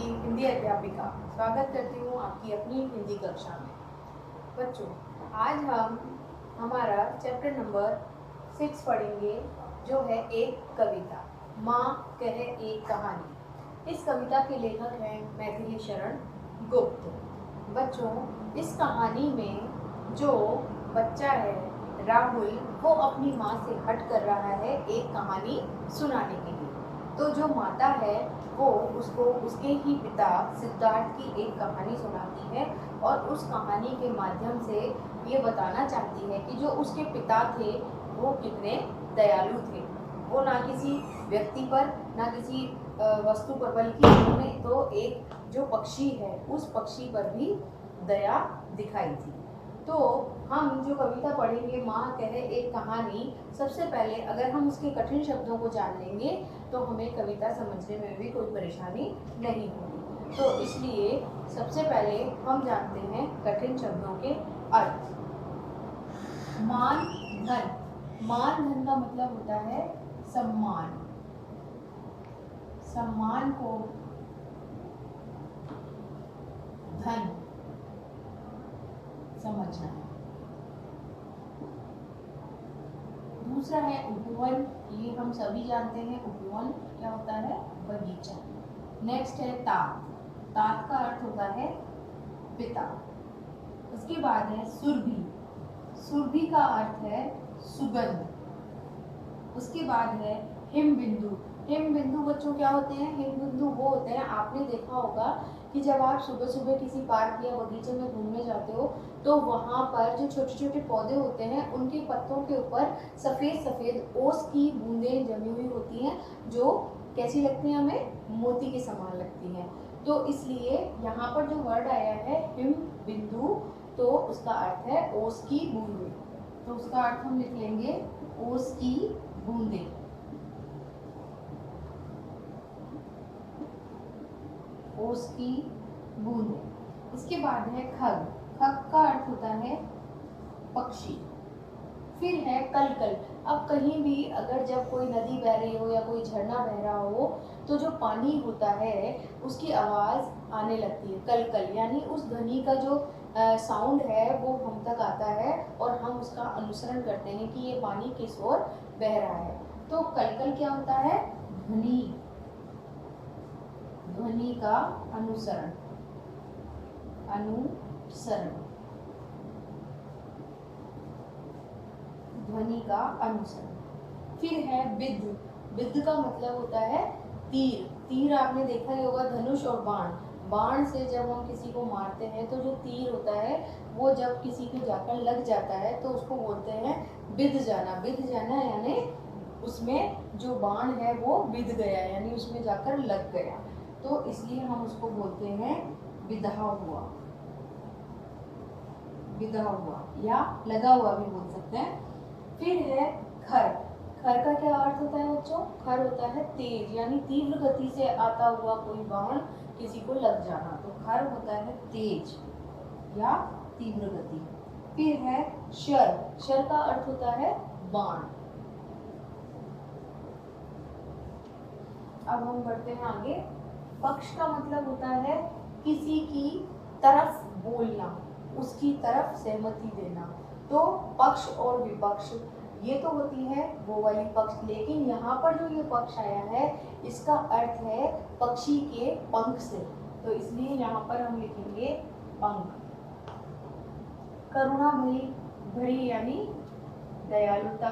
आपकी हिंदी अध्यापिका स्वागत करती हूँ आपकी अपनी हिंदी कक्षा में। बच्चों, आज हम हमारा चैप्टर नंबर 6 पढ़ेंगे, जो है एक कविता, माँ कहे एक कहानी। इस कविता के लेखक हैं मैथिली शरण गुप्त। बच्चों, इस कहानी में जो बच्चा है राहुल, वो अपनी माँ से हट कर रहा है एक कहानी सुनाने के लिए। तो जो माता है वो उसको उसके ही पिता सिद्धार्थ की एक कहानी सुनाती है और उस कहानी के माध्यम से ये बताना चाहती है कि जो उसके पिता थे वो कितने दयालु थे। वो ना किसी व्यक्ति पर ना किसी वस्तु पर, बल्कि उन्होंने तो एक जो पक्षी है उस पक्षी पर भी दया दिखाई थी। तो हम जो कविता पढ़ेंगे माँ कहे एक कहानी, सबसे पहले अगर हम उसके कठिन शब्दों को जान लेंगे तो हमें कविता समझने में भी कोई परेशानी नहीं होगी। तो इसलिए सबसे पहले हम जानते हैं कठिन शब्दों के अर्थ। मान धन। मान धन का मतलब होता है सम्मान। सम्मान को धन समझना है। दूसरा है उपवन। ये हम सभी जानते हैं, उपवन क्या होता है, बगीचा। नेक्स्ट है तात। तात का अर्थ होता है पिता। उसके बाद है सुरभि। सुरभि का अर्थ है सुगंध। उसके बाद है हिमबिंदु। हिमबिंदु बच्चों क्या होते हैं? हिमबिंदु वो होते हैं, आपने देखा होगा कि जब आप सुबह सुबह किसी पार्क या बगीचे में घूमने जाते हो तो वहाँ पर जो छोटे छोटे पौधे होते हैं उनके पत्तों के ऊपर सफ़ेद सफ़ेद ओस की बूंदें जमी हुई होती हैं, जो कैसी लगती हैं? हमें मोती के समान लगती हैं। तो इसलिए यहाँ पर जो वर्ड आया है हिम बिंदु, तो उसका अर्थ है ओस की बूंदें। तो उसका अर्थ हम लिख लेंगे ओस की बूंदें। ओस की बूंदें। इसके बाद है खग। खग का अर्थ होता है पक्षी। फिर है कलकल। अब कहीं भी अगर जब कोई नदी बह रही हो या कोई झरना बह रहा हो तो जो पानी होता है उसकी आवाज़ आने लगती है, कलकल, यानी उस ध्वनि का जो साउंड है वो हम तक आता है और हम उसका अनुसरण करते हैं कि ये पानी किस ओर बह रहा है। तो कलकल क्या होता है? ध्वनि। ध्वनि का अनुसरण। अनुसरण, ध्वनि का अनुसरण। फिर है विद्ध। विद्ध का मतलब होता है तीर। तीर आपने देखा ही होगा, धनुष और बाण। बाण से जब हम किसी को मारते हैं तो जो तीर होता है वो जब किसी को जाकर लग जाता है तो उसको बोलते हैं विद्ध जाना। विद्ध जाना यानी उसमें जो बाण है वो विद्ध गया, यानी उसमें जाकर लग गया, तो इसलिए हम उसको बोलते हैं विधा हुआ। विधा हुआ या लगा हुआ भी बोल सकते हैं। फिर है खर। खर का क्या अर्थ होता है बच्चों? खर होता है तेज, यानी तीव्र गति से आता हुआ कोई बाण किसी को लग जाना, तो खर होता है तेज या तीव्र गति। फिर है शर। शर का अर्थ होता है बाण। अब हम बढ़ते हैं आगे। पक्ष का मतलब होता है किसी की तरफ बोलना, उसकी तरफ सहमति देना। तो पक्ष और विपक्ष ये तो होती है वो वाली पक्ष, लेकिन यहाँ पर जो ये पक्ष आया है इसका अर्थ है पक्षी के पंख से, तो इसलिए यहाँ पर हम लिखेंगे पंख। करुणा भरी यानी दयालुता।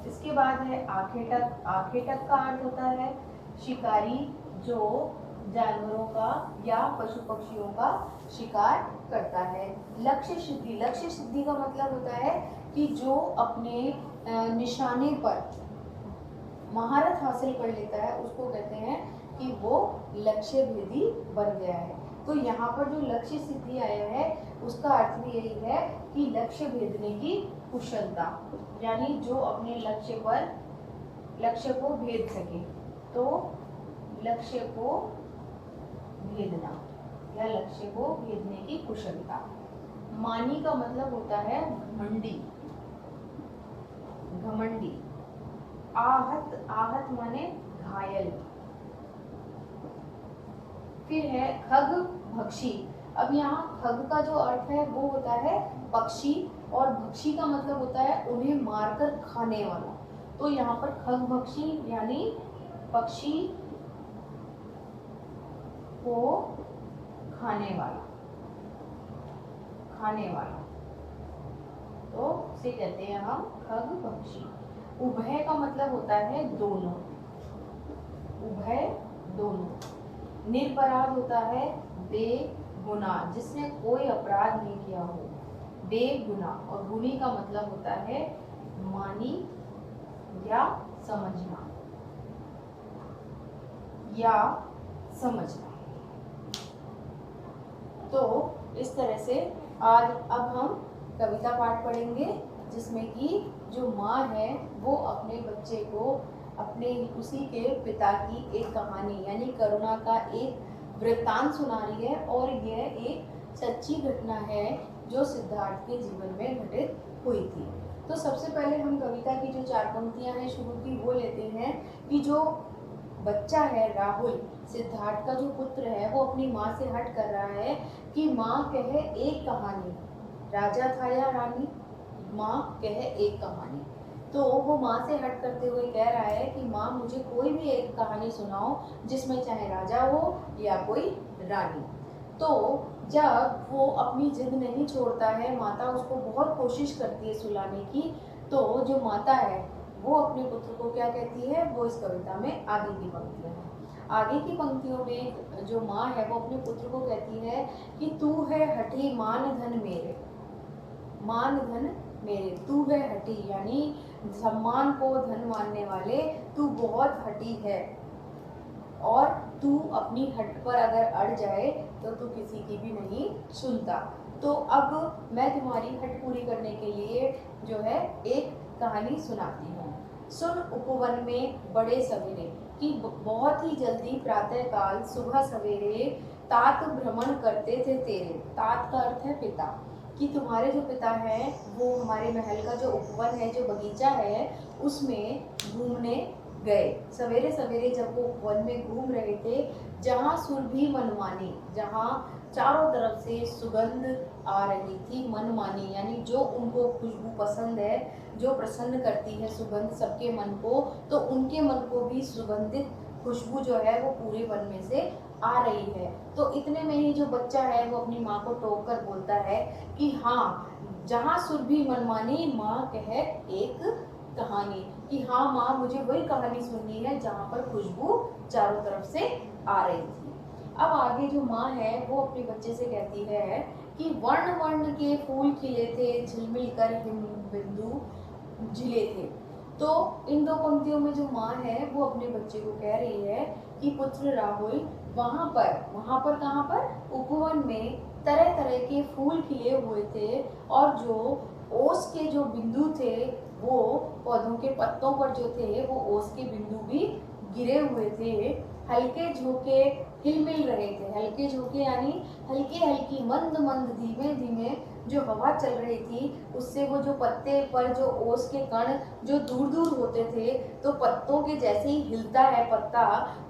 इसके बाद है आखेटक। आखेटक का अर्थ होता है शिकारी, जो जानवरों का या पशु पक्षियों का शिकार करता है। लक्ष्य सिद्धि। लक्ष्य सिद्धि का मतलब होता है कि जो अपने निशाने पर महारत हासिल कर लेता है उसको कहते हैं कि वो लक्ष्य भेदी बन गया है। तो यहाँ पर जो लक्ष्य सिद्धि आया है उसका अर्थ भी यही है कि लक्ष्य भेदने की कुशलता, यानी जो अपने लक्ष्य को भेद सके, तो लक्ष्य को भेदना या लक्ष्य को भेदने की कुशलता। मानी का मतलब होता है घमंडी। घमंडी। आहत। आहत माने घायल। फिर है खग भक्षी। अब यहाँ खग का जो अर्थ है वो होता है पक्षी, और भक्षी का मतलब होता है उन्हें मारकर खाने वाला। तो यहाँ पर खग भक्षी यानी पक्षी को खाने वाला, खाने वाला, तो इसे कहते हैं हम खग भक्षी। उभय का मतलब होता है दोनों, उभय दोनों। निरपराध होता है बेगुनाह, जिसने कोई अपराध नहीं किया हो, बेगुनाह। और गुणी का मतलब होता है मानी या समझना, या समझना। तो इस तरह से आज अब हम कविता पाठ पढ़ेंगे, जिसमें कि जो माँ है वो अपने बच्चे को अपने उसी के पिता की एक कहानी यानी करुणा का एक वृत्तांत सुना रही है, और यह एक सच्ची घटना है जो सिद्धार्थ के जीवन में घटित हुई थी। तो सबसे पहले हम कविता की जो 4 पंक्तियां हैं शुरू की वो लेते हैं कि जो बच्चा है राहुल, सिद्धार्थ का जो पुत्र है, वो अपनी माँ से हट कर रहा है कि माँ कहे एक कहानी, राजा था या रानी, माँ कहे एक कहानी। तो वो माँ से हट करते हुए कह रहा है कि माँ मुझे कोई भी एक कहानी सुनाओ जिसमें चाहे राजा हो या कोई रानी। तो जब वो अपनी जिद नहीं छोड़ता है, माता उसको बहुत कोशिश करती है सुलाने की, तो जो माता है वो अपने पुत्र को क्या कहती है, वो इस कविता में आगे की पंक्तियां हैं। आगे की पंक्तियों में जो माँ है वो अपने पुत्र को कहती है कि तू है हठी मान धन मेरे, मान धन मेरे, तू है हठी यानी सम्मान को धन मानने वाले, तू बहुत हठी है, और तू अपनी हट पर अगर अड़ जाए तो तू किसी की भी नहीं सुनता। तो अब मैं तुम्हारी हट पूरी करने के लिए जो है एक कहानी सुनाती हूँ। सुन उपवन में बड़े सवेरे, कि बहुत ही जल्दी प्रातः काल सुबह सवेरे तात भ्रमण करते थे तेरे, तात का अर्थ है पिता, कि तुम्हारे जो पिता हैं वो हमारे महल का जो उपवन है, जो बगीचा है, उसमें घूमने गए। सवेरे सवेरे जब वो वन में घूम रहे थे, जहाँ सुरभि मनमानी, जहाँ चारों तरफ से सुगंध आ रही थी, मनमानी यानी जो उनको खुशबू पसंद है, जो प्रसन्न करती है सुगंध सबके मन को, तो उनके मन को भी सुगंधित खुशबू जो है वो पूरे वन में से आ रही है। तो इतने में ही जो बच्चा है वो अपनी माँ को टोक कर बोलता है कि हाँ, जहाँ सुरभि मनमानी माँ कहे एक कहानी, कि हाँ माँ मुझे वही कहानी सुननी है जहाँ पर खुशबू चारों तरफ से आ रही थी। अब आगे जो माँ है वो अपने बच्चे से कहती है कि वर्ण वर्ण के फूल खिले थे, झिलमिल कर हिम बिंदु झिले थे। तो इन 2 पंक्तियों में जो माँ है वो अपने बच्चे को कह रही है कि पुत्र राहुल, वहाँ पर कहाँ पर, उपवन में तरह तरह के फूल खिले हुए थे, और जो ओस के जो बिंदु थे वो पौधों के पत्तों पर जो थे वो ओस के बिंदु भी गिरे हुए थे। हल्के झोंके हिलमिल रहे थे, हल्के झोंके यानी हल्की हल्की मंद मंद धीमे धीमे जो हवा चल रही थी, उससे वो जो पत्ते पर जो ओस के कण जो दूर दूर होते थे, तो पत्तों के जैसे ही हिलता है पत्ता,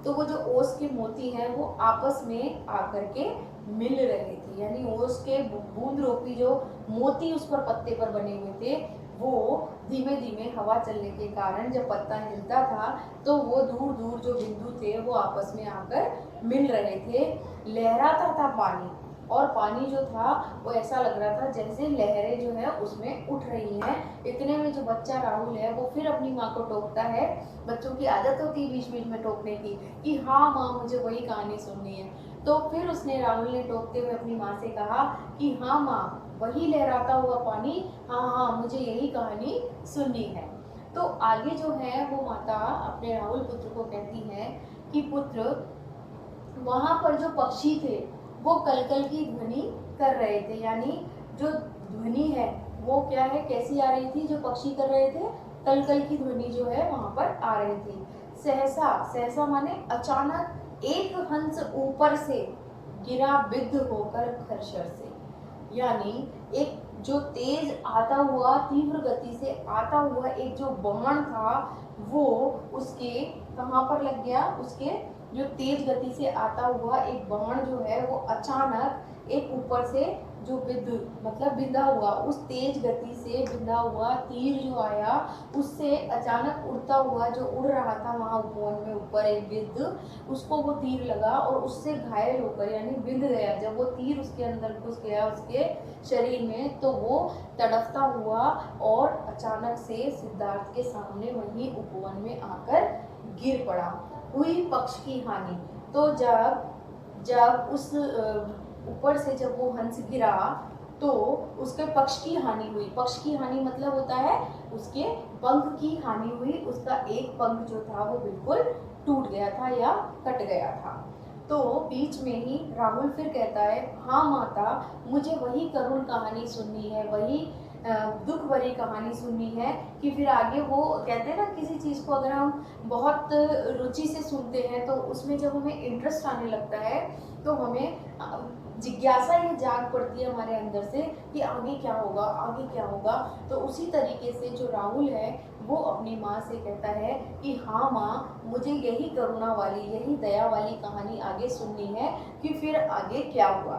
तो वो जो ओस के मोती हैं वो आपस में आकर के मिल रहे थे, यानी ओस के बूंद रोपी जो मोती उस पर पत्ते पर बने हुए थे, वो धीमे धीमे हवा चलने के कारण जब पत्ता हिलता था तो वो दूर दूर जो बिंदु थे वो आपस में आकर मिल रहे थे। लहराता था पानी, और पानी जो था वो ऐसा लग रहा था जैसे लहरें जो है उसमें उठ रही हैं। इतने में जो बच्चा राहुल है वो फिर अपनी माँ को टोकता है, बच्चों की आदत होती है बीच बीच में टोकने की, कि हाँ माँ मुझे वही कहानी सुननी है। तो फिर उसने राहुल ने टोकते हुए अपनी माँ से कहा कि हाँ माँ, वही लहराता हुआ पानी, हाँ हाँ मुझे यही कहानी सुननी है। तो आगे जो है वो माता अपने राहुल पुत्र को कहती है कि पुत्र, वहाँ पर जो पक्षी थे वो कलकल की ध्वनि कर रहे थे, यानी जो ध्वनि है वो क्या है, कैसी आ रही थी, जो पक्षी कर रहे थे कलकल की ध्वनि जो है वहाँ पर आ रही थी। सहसा, सहसा माने अचानक एक हंस ऊपर से गिरा बिद्ध होकर खरशर से, यानी एक जो तेज आता हुआ, तीव्र गति से आता हुआ एक जो बाण था वो उसके कहाँ पर लग गया, उसके जो तेज गति से आता हुआ एक बाण जो है वो अचानक एक ऊपर से जो मतलब बिंधा हुआ, उस तेज गति से बिंधा हुआ तीर जो आया, उससे अचानक उड़ता हुआ जो उड़ रहा था वहां उपवन में ऊपर एक गिद्ध, उसको वो तीर लगा और उससे घायल होकर यानी बिंध गया। जब वो तीर उसके अंदर घुस गया उसके शरीर में, तो वो तड़फता हुआ और अचानक से सिद्धार्थ के सामने वहीं उपवन में आकर गिर पड़ा। हुई पक्ष की हानि। तो जब जब उस ऊपर से जब वो हंस गिरा तो उसके पक्ष की हानि हुई। पक्ष की हानि मतलब होता है उसके पंख की हानि हुई। उसका एक पंख जो था वो बिल्कुल टूट गया था या कट गया था। तो बीच में ही राहुल फिर कहता है, हाँ माता, मुझे वही करुण कहानी सुननी है, वही दुख भरी कहानी सुननी है। कि फिर आगे वो कहते हैं ना, किसी चीज़ को अगर हम बहुत रुचि से सुनते हैं तो उसमें जब हमें इंटरेस्ट आने लगता है तो हमें जिज्ञासा ये जाग पड़ती है हमारे अंदर से कि आगे क्या होगा, आगे क्या होगा। तो उसी तरीके से जो राहुल है वो अपनी माँ से कहता है कि हाँ माँ, मुझे यही करुणा वाली, यही दया वाली कहानी आगे सुननी है कि फिर आगे क्या हुआ।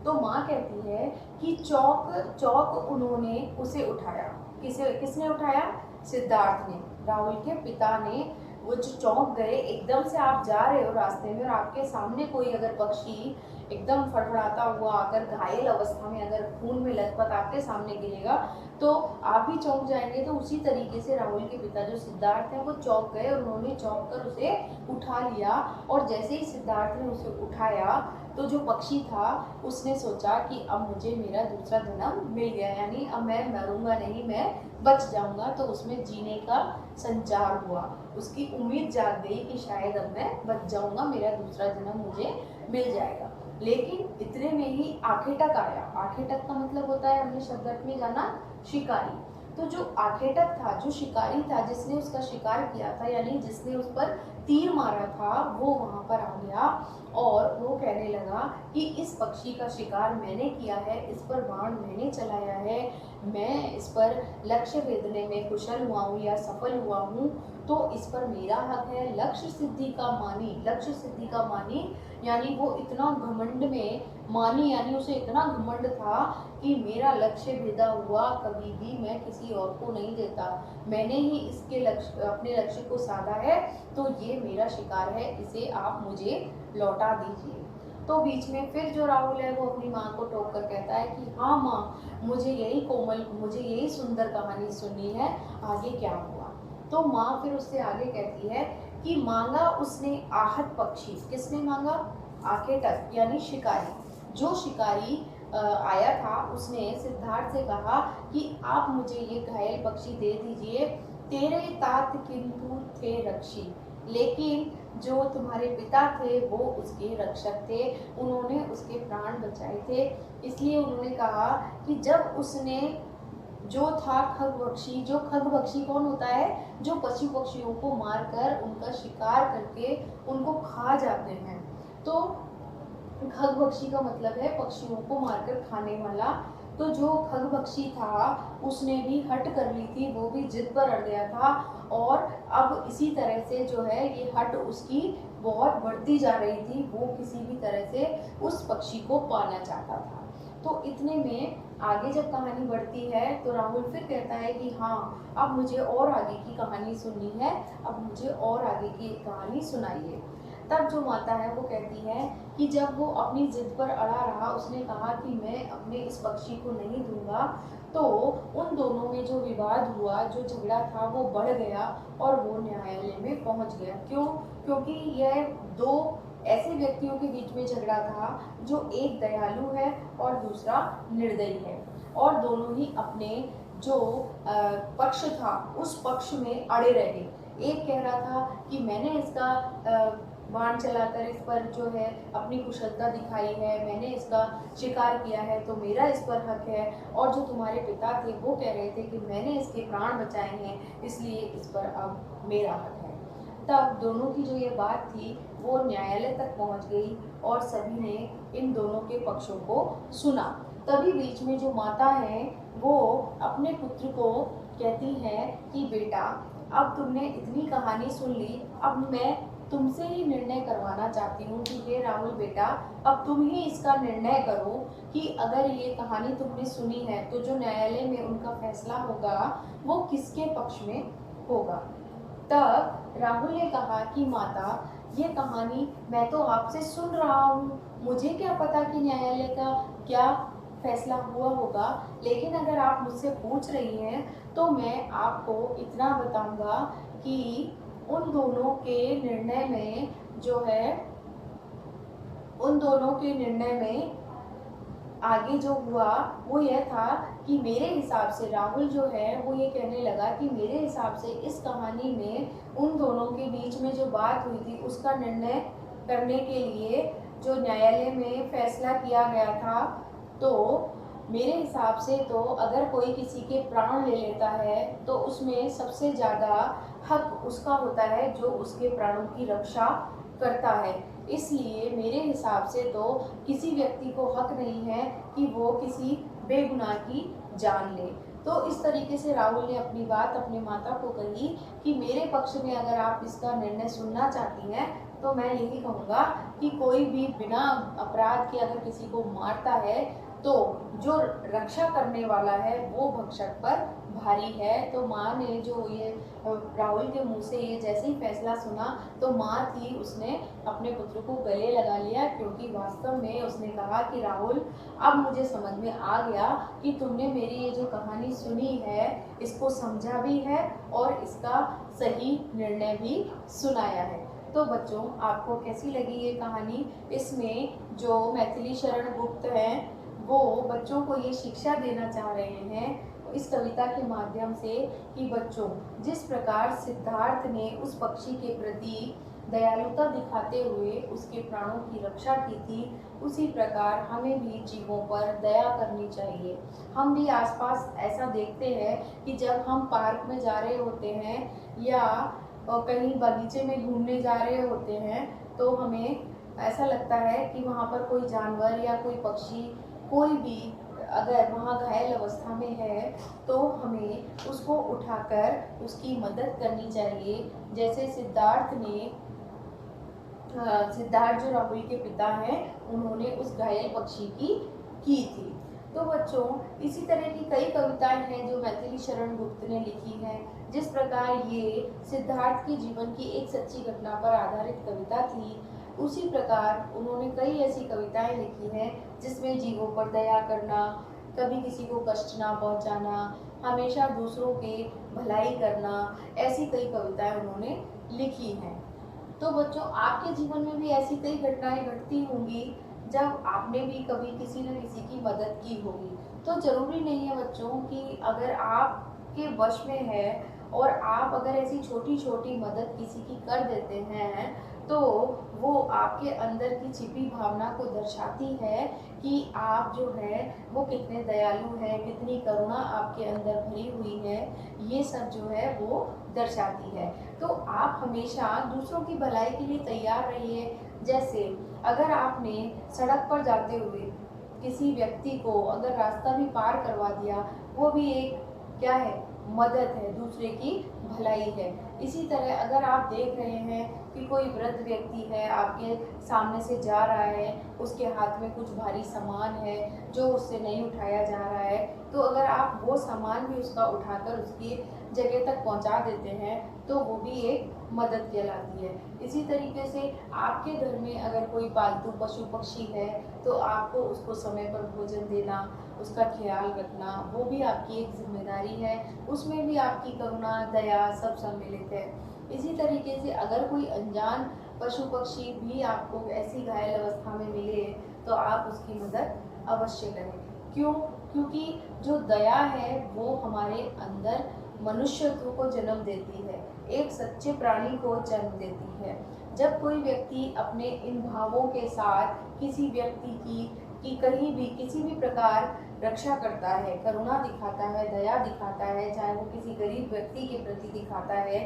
तो माँ कहती है कि चौक चौक उन्होंने उसे उठाया। किसने उठाया? सिद्धार्थ ने, राहुल के पिता ने। वो जो चौंक गए, एकदम से आप जा रहे हो रास्ते में और आपके सामने कोई अगर पक्षी एकदम फड़फड़ाता हुआ आकर घायल अवस्था में अगर खून में लथपथ आपके सामने गिरेगा तो आप भी चौंक जाएंगे। तो उसी तरीके से राहुल के पिता जो सिद्धार्थ हैं वो चौंक गए और उन्होंने चौंक कर उसे उठा लिया। और जैसे ही सिद्धार्थ ने उसे उठाया तो जो पक्षी था उसने सोचा कि अब मुझे मेरा दूसरा जन्म मिल गया, यानी अब मैं मरूंगा नहीं, मैं बच जाऊंगा। तो उसमें जीने का संचार हुआ, उसकी उम्मीद जाग गई कि शायद अब मैं बच जाऊंगा, मेरा दूसरा जन्म मुझे मिल जाएगा। लेकिन इतने में ही आखेटक आया। आखेटक का मतलब होता है, हमने शब्द में जाना, शिकारी। तो जो आखेटक था, जो शिकारी था, जिसने उसका शिकार किया था, यानी जिसने उस पर तीर मारा था, वो वहां पर आ गया और वो कहने लगा कि इस पक्षी का शिकार मैंने किया है, इस पर बाण मैंने चलाया है, मैं इस पर लक्ष्य भेदने में कुशल हुआ हूँ या सफल हुआ हूँ, तो इस पर मेरा हक है। लक्ष्य सिद्धि का मानी, लक्ष्य सिद्धि का मानी यानी वो इतना घमंड में, मानी यानी उसे इतना घमंड था कि मेरा लक्ष्य भेदा हुआ कभी भी मैं किसी और को नहीं देता, मैंने ही इसके लक्ष्य, अपने लक्ष्य को साधा है, तो ये मेरा शिकार है, इसे आप मुझे लौटा दीजिए। तो बीच में फिर जो राहुल है वो अपनी माँ को टोक कर कहता है कि हाँ माँ, मुझे यही कोमल, मुझे यही सुंदर कहानी सुननी है, आगे क्या हुआ। तो माँ फिर उससे आगे कहती है कि मांगा उसने आहत पक्षी। किसने मांगा? आखेटक यानी शिकारी। जो शिकारी आया था उसने सिद्धार्थ से कहा कि आप मुझे ये घायल पक्षी दे दीजिए, तेरे तात किंतु थे रक्षी। लेकिन जो तुम्हारे पिता थे वो उसके रक्षक थे, उन्होंने उसके प्राण बचाए थे। इसलिए उन्होंने कहा कि जब उसने, जो था खगभक्षी, जो खगभक्षी कौन होता है? जो पशु पक्षियों को मारकर उनका शिकार करके उनको खा जाते हैं। तो खगभक्षी का मतलब है पक्षियों को मारकर खाने वाला। तो जो खगभक्षी था उसने भी हट कर ली थी, वो भी जिद पर अड़ गया था और अब इसी तरह से जो है ये हट उसकी बहुत बढ़ती जा रही थी। वो किसी भी तरह से उस पक्षी को पाना चाहता था। तो इतने में आगे जब कहानी बढ़ती है तो राहुल फिर कहता है कि हाँ, अब मुझे और आगे की कहानी सुननी है, अब मुझे और आगे की कहानी सुनाइए। तब जो माता है वो कहती है कि जब वो अपनी जिद पर अड़ा रहा, उसने कहा कि मैं अपने इस पक्षी को नहीं दूंगा, तो उन दोनों में जो विवाद हुआ, जो झगड़ा था वो बढ़ गया और वो न्यायालय में पहुंच गया। क्यों? क्योंकि यह दो ऐसे व्यक्तियों के बीच में झगड़ा था, जो एक दयालु है और दूसरा निर्दयी है, और दोनों ही अपने जो पक्ष था उस पक्ष में अड़े रहे। एक कह रहा था कि मैंने इसका बाण चलाकर इस पर जो है अपनी कुशलता दिखाई है, मैंने इसका शिकार किया है, तो मेरा इस पर हक है। और जो तुम्हारे पिता थे वो कह रहे थे कि मैंने इसके प्राण बचाए हैं, इसलिए इस पर अब मेरा हक है। तब दोनों की जो ये बात थी वो न्यायालय तक पहुंच गई और सभी ने इन दोनों के पक्षों को सुना। तभी बीच में जो माता है वो अपने पुत्र को कहती है कि बेटा, अब तुमने इतनी कहानी सुन ली, अब मैं तुमसे ही निर्णय करवाना चाहती हूँ कि हे राहुल बेटा, अब तुम ही इसका निर्णय करो कि अगर ये कहानी तुमने सुनी है तो जो न्यायालय में उनका फैसला होगा वो किसके पक्ष में होगा। तब राहुल ने कहा कि माता, ये कहानी मैं तो आपसे सुन रहा हूँ, मुझे क्या पता कि न्यायालय का क्या फैसला हुआ होगा, लेकिन अगर आप मुझसे पूछ रही हैं तो मैं आपको इतना बताऊंगा कि उन दोनों के निर्णय में जो है, उन दोनों के निर्णय में आगे जो हुआ वो यह था कि मेरे हिसाब से राहुल जो है वो ये कहने लगा कि मेरे हिसाब से इस कहानी में उन दोनों के बीच में जो बात हुई थी उसका निर्णय करने के लिए जो न्यायालय में फैसला किया गया था, तो मेरे हिसाब से तो अगर कोई किसी के प्राण ले लेता है तो उसमें सबसे ज़्यादा हक उसका होता है जो उसके प्राणों की रक्षा करता है। इसलिए मेरे हिसाब से तो किसी व्यक्ति को हक नहीं है कि वो किसी बेगुनाह की जान ले। तो इस तरीके से राहुल ने अपनी बात अपने माता को कही कि मेरे पक्ष में अगर आप इसका निर्णय सुनना चाहती हैं तो मैं यही कहूँगा कि कोई भी बिना अपराध के अगर किसी को मारता है तो जो रक्षा करने वाला है वो भक्षक पर भारी है। तो माँ ने जो ये राहुल के मुंह से ये जैसे ही फैसला सुना तो माँ थी, उसने अपने पुत्र को गले लगा लिया, क्योंकि वास्तव में उसने कहा कि राहुल, अब मुझे समझ में आ गया कि तुमने मेरी ये जो कहानी सुनी है इसको समझा भी है और इसका सही निर्णय भी सुनाया है। तो बच्चों, आपको कैसी लगी ये कहानी? इसमें जो मैथिली शरण गुप्त हैं वो बच्चों को ये शिक्षा देना चाह रहे हैं इस कविता के माध्यम से कि बच्चों, जिस प्रकार सिद्धार्थ ने उस पक्षी के प्रति दयालुता दिखाते हुए उसके प्राणों की रक्षा की थी, उसी प्रकार हमें भी जीवों पर दया करनी चाहिए। हम भी आसपास ऐसा देखते हैं कि जब हम पार्क में जा रहे होते हैं या कहीं बगीचे में घूमने जा रहे होते हैं तो हमें ऐसा लगता है कि वहाँ पर कोई जानवर या कोई पक्षी, कोई भी अगर वहाँ घायल अवस्था में है तो हमें उसको उठाकर उसकी मदद करनी चाहिए। जैसे सिद्धार्थ जो राहुल के पिता हैं उन्होंने उस घायल पक्षी की थी। तो बच्चों, इसी तरह की कई कविताएं हैं जो मैथिली शरण गुप्त ने लिखी हैं। जिस प्रकार ये सिद्धार्थ के जीवन की एक सच्ची घटना पर आधारित कविता थी, उसी प्रकार उन्होंने कई ऐसी कविताएं लिखी हैं जिसमें जीवों पर दया करना, कभी किसी को कष्ट ना पहुंचाना, हमेशा दूसरों के भलाई करना, ऐसी कई कविताएं उन्होंने लिखी हैं। तो बच्चों, आपके जीवन में भी ऐसी कई घटनाएं घटती होंगी जब आपने भी कभी किसी न किसी की मदद की होगी। तो ज़रूरी नहीं है बच्चों कि अगर आपके वश में है और आप अगर ऐसी छोटी छोटी मदद किसी की कर देते हैं तो वो आपके अंदर की छिपी भावना को दर्शाती है कि आप जो है वो कितने दयालु हैं, कितनी करुणा आपके अंदर भरी हुई है, ये सब जो है वो दर्शाती है। तो आप हमेशा दूसरों की भलाई के लिए तैयार रहिए। जैसे अगर आपने सड़क पर जाते हुए किसी व्यक्ति को अगर रास्ता भी पार करवा दिया, वो भी एक क्या है, मदद है, दूसरे की भलाई है। इसी तरह अगर आप देख रहे हैं कि कोई वृद्ध व्यक्ति है आपके सामने से जा रहा है, उसके हाथ में कुछ भारी सामान है जो उससे नहीं उठाया जा रहा है, तो अगर आप वो सामान भी उसका उठाकर उसकी जगह तक पहुंचा देते हैं तो वो भी एक मदद कहलाती है। इसी तरीके से आपके घर में अगर कोई पालतू पशु पक्षी है तो आपको उसको समय पर भोजन देना, उसका ख्याल रखना, वो भी आपकी एक जिम्मेदारी है। उसमें भी आपकी करुणा, दया सब सम्मिलित है। इसी तरीके से अगर कोई अनजान पशु पक्षी भी आपको ऐसी घायल अवस्था में मिले तो आप उसकी मदद अवश्य करें। क्यों? क्योंकि जो दया है वो हमारे अंदर मनुष्यत्व को जन्म देती है, एक सच्चे प्राणी को जन्म देती है। जब कोई व्यक्ति अपने इन भावों के साथ किसी व्यक्ति की कहीं भी किसी भी प्रकार रक्षा करता है, करुणा दिखाता है, दया दिखाता है, चाहे वो किसी गरीब व्यक्ति के प्रति दिखाता है,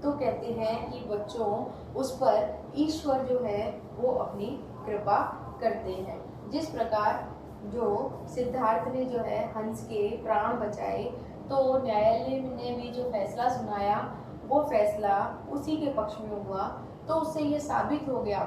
तो कहते हैं कि बच्चों उस पर ईश्वर जो है वो अपनी कृपा करते हैं। जिस प्रकार जो सिद्धार्थ ने जो है हंस के प्राण बचाए, तो न्यायालय ने भी जो फैसला सुनाया वो फैसला उसी के पक्ष में हुआ तो उससे ये साबित हो गया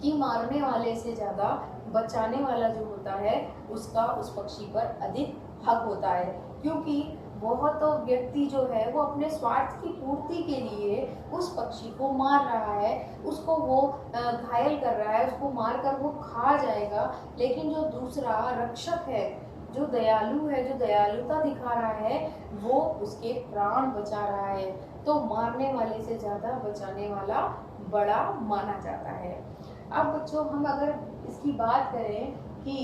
कि मारने वाले से ज़्यादा बचाने वाला जो होता है उसका उस पक्षी पर अधिक हक होता है, क्योंकि बहुत व्यक्ति जो है वो अपने स्वार्थ की पूर्ति के लिए उस पक्षी को मार रहा है, उसको वो घायल कर रहा है, उसको मार कर वो खा जाएगा। लेकिन जो दूसरा रक्षक है, जो दयालु है, जो दयालुता दिखा रहा है, वो उसके प्राण बचा रहा है। तो मारने वाले से ज़्यादा बचाने वाला बड़ा माना जाता है। अब बच्चों हम अगर इसकी बात करें कि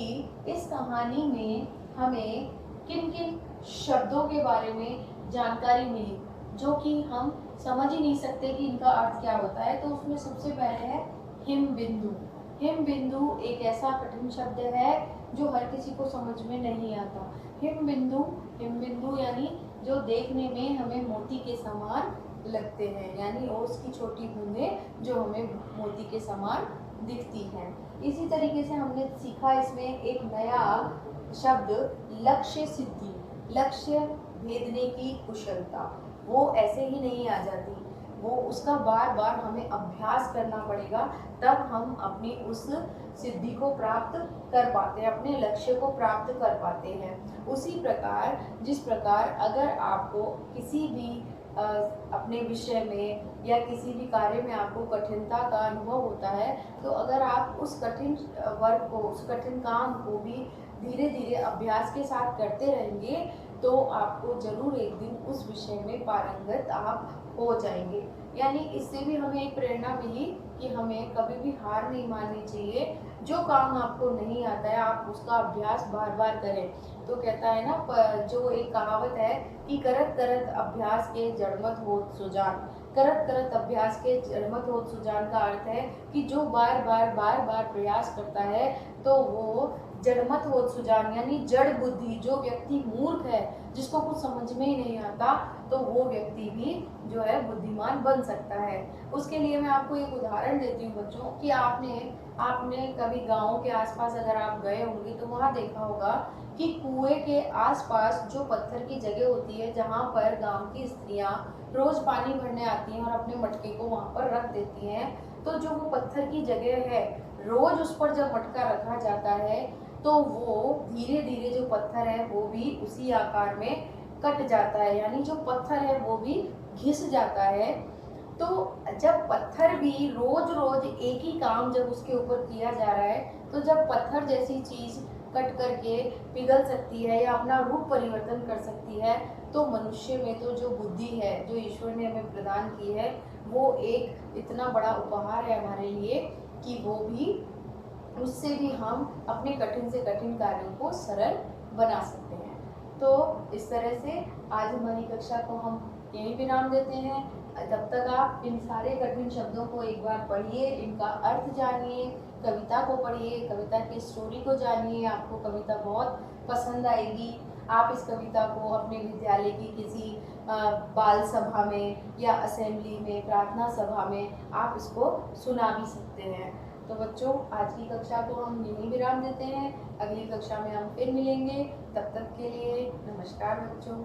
इस कहानी में हमें किन किन शब्दों के बारे में जानकारी मिली जो कि हम समझ ही नहीं सकते कि इनका अर्थ क्या होता है, तो उसमें सबसे पहले है हिम बिंदु। हिम बिंदु एक ऐसा कठिन शब्द है जो हर किसी को समझ में नहीं आता। हिम बिंदु यानी जो देखने में हमें मोती के समान लगते हैं, यानी ओस की छोटी बूंदें जो हमें मोती के समान दिखती हैं। इसी तरीके से हमने सीखा इसमें एक नया शब्द लक्ष्य सिद्धि। लक्ष्य भेदने की कुशलता, वो ऐसे ही नहीं आ जाती, वो उसका बार बार हमें अभ्यास करना पड़ेगा, तब हम अपनी उस सिद्धि को प्राप्त कर पाते हैं, अपने लक्ष्य को प्राप्त कर पाते हैं। उसी प्रकार जिस प्रकार अगर आपको किसी भी अपने विषय में या किसी भी कार्य में आपको कठिनता का अनुभव होता है, तो अगर आप उस कठिन वर्क को, उस कठिन काम को भी धीरे धीरे अभ्यास के साथ करते रहेंगे तो आपको जरूर एक दिन उस विषय में पारंगत आप हो जाएंगे। यानी इससे भी हमें एक प्रेरणा मिली कि हमें कभी भी हार नहीं माननी चाहिए। जो काम आपको नहीं आता है आप उसका अभ्यास बार बार करें। तो कहता है ना, जो एक कहावत है कि करत करत अभ्यास के जड़मत होत सुजान। करत करत अभ्यास के जड़मत होत सुजान का अर्थ है कि जो बार बार प्रयास करता है तो वो जड़मत होत सुजान यानी जड़ बुद्धि, जो व्यक्ति मूर्ख है, जिसको कुछ समझ में ही नहीं आता, तो वो व्यक्ति भी जो है बुद्धिमान बन सकता है। उसके लिए मैं आपको एक उदाहरण देती हूँ बच्चों कि आपने कभी गाँव के आसपास अगर आप गए होंगे तो वहाँ देखा होगा कि कुएं के आसपास जो पत्थर की जगह होती है जहाँ पर गांव की स्त्रियां रोज पानी भरने आती हैं और अपने मटके को वहाँ पर रख देती हैं, तो जो वो पत्थर की जगह है रोज उस पर जब मटका रखा जाता है तो वो धीरे धीरे जो पत्थर है वो भी उसी आकार में कट जाता है, यानी जो पत्थर है वो भी घिस जाता है। तो जब पत्थर भी रोज रोज एक ही काम जब उसके ऊपर किया जा रहा है, तो जब पत्थर जैसी चीज कट करके पिघल सकती है या अपना रूप परिवर्तन कर सकती है, तो मनुष्य में तो जो बुद्धि है जो ईश्वर ने हमें प्रदान की है वो एक इतना बड़ा उपहार है हमारे लिए कि वो भी उससे भी हम अपने कठिन से कठिन कार्यों को सरल बना सकते हैं। तो इस तरह से आज हमारी कक्षा को हम यहीं विराम देते हैं। तब तक आप इन सारे कठिन शब्दों को एक बार पढ़िए, इनका अर्थ जानिए, कविता को पढ़िए, कविता की स्टोरी को जानिए, आपको कविता बहुत पसंद आएगी। आप इस कविता को अपने विद्यालय की किसी बाल सभा में या असेंबली में, प्रार्थना सभा में आप इसको सुना भी सकते हैं। तो बच्चों आज की कक्षा को हम यहीं विराम देते हैं, अगली कक्षा में हम फिर मिलेंगे। तब तक के लिए नमस्कार बच्चों।